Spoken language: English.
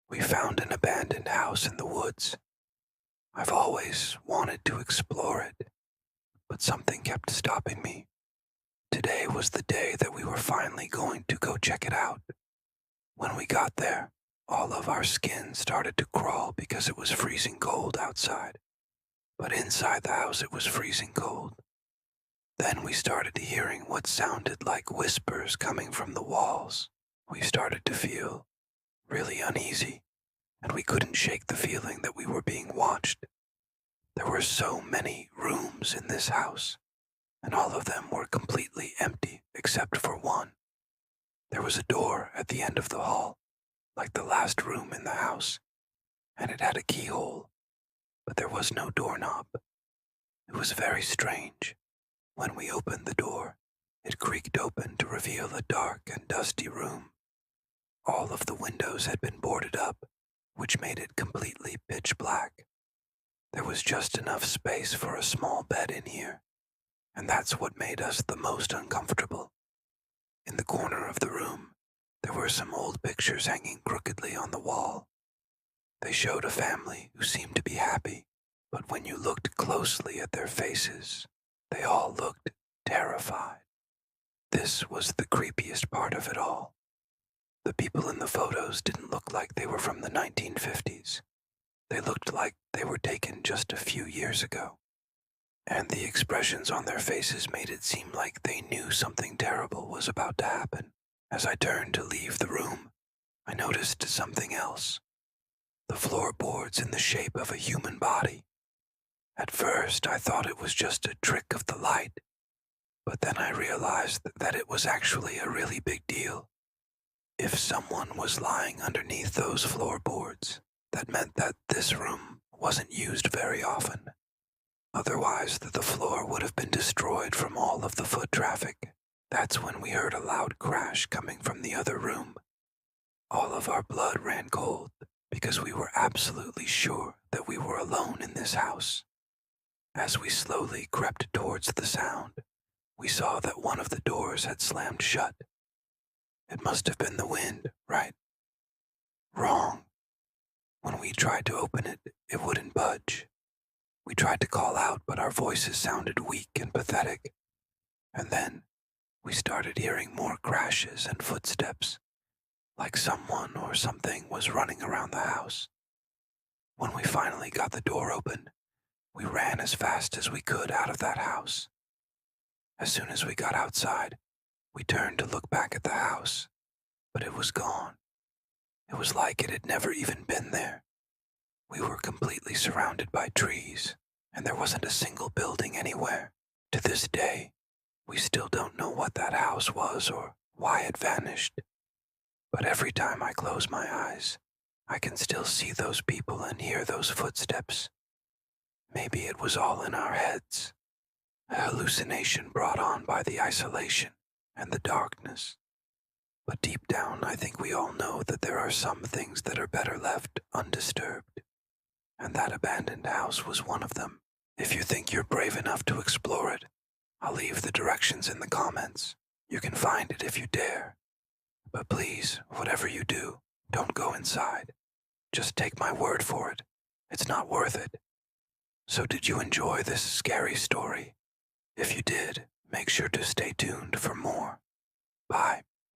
We found an abandoned house in the woods. I've always wanted to explore it, but something kept stopping me. Today was the day that we were finally going to go check it out. When we got there, all of our skin started to crawl because it was freezing cold outside. But inside the house it was freezing cold. Then we started hearing what sounded like whispers coming from the walls. We started to feel really uneasy, and we couldn't shake the feeling that we were being watched. There were so many rooms in this house, and all of them were completely empty except for one. There was a door at the end of the hall, like the last room in the house, and it had a keyhole, but there was no doorknob. It was very strange. When we opened the door, it creaked open to reveal a dark and dusty room. All of the windows had been boarded up, which made it completely pitch black. There was just enough space for a small bed in here, and that's what made us the most uncomfortable. In the corner of the room, there were some old pictures hanging crookedly on the wall. They showed a family who seemed to be happy, but when you looked closely at their faces, they all looked terrified. This was the creepiest part of it all. The people in the photos didn't look like they were from the 1950s. They looked like they were taken just a few years ago. And the expressions on their faces made it seem like they knew something terrible was about to happen. As I turned to leave the room, I noticed something else. The floorboards in the shape of a human body. At first, I thought it was just a trick of the light, but then I realized that it was actually a really big deal. If someone was lying underneath those floorboards, that meant that this room wasn't used very often. Otherwise, the floor would have been destroyed from all of the foot traffic. That's when we heard a loud crash coming from the other room. All of our blood ran cold because we were absolutely sure that we were alone in this house. As we slowly crept towards the sound, we saw that one of the doors had slammed shut. It must have been the wind, right? Wrong. When we tried to open it, it wouldn't budge. We tried to call out, but our voices sounded weak and pathetic. And then we started hearing more crashes and footsteps, like someone or something was running around the house. When we finally got the door open, we ran as fast as we could out of that house. As soon as we got outside, we turned to look back at the house, but it was gone. It was like it had never even been there. We were completely surrounded by trees, and there wasn't a single building anywhere. To this day, we still don't know what that house was or why it vanished. But every time I close my eyes, I can still see those people and hear those footsteps. Maybe it was all in our heads, a hallucination brought on by the isolation and the darkness. But deep down, I think we all know that there are some things that are better left undisturbed. And that abandoned house was one of them. If you think you're brave enough to explore it, I'll leave the directions in the comments. You can find it if you dare. But please, whatever you do, don't go inside. Just take my word for it. It's not worth it. So did you enjoy this scary story? If you did, make sure to stay tuned for more. Bye.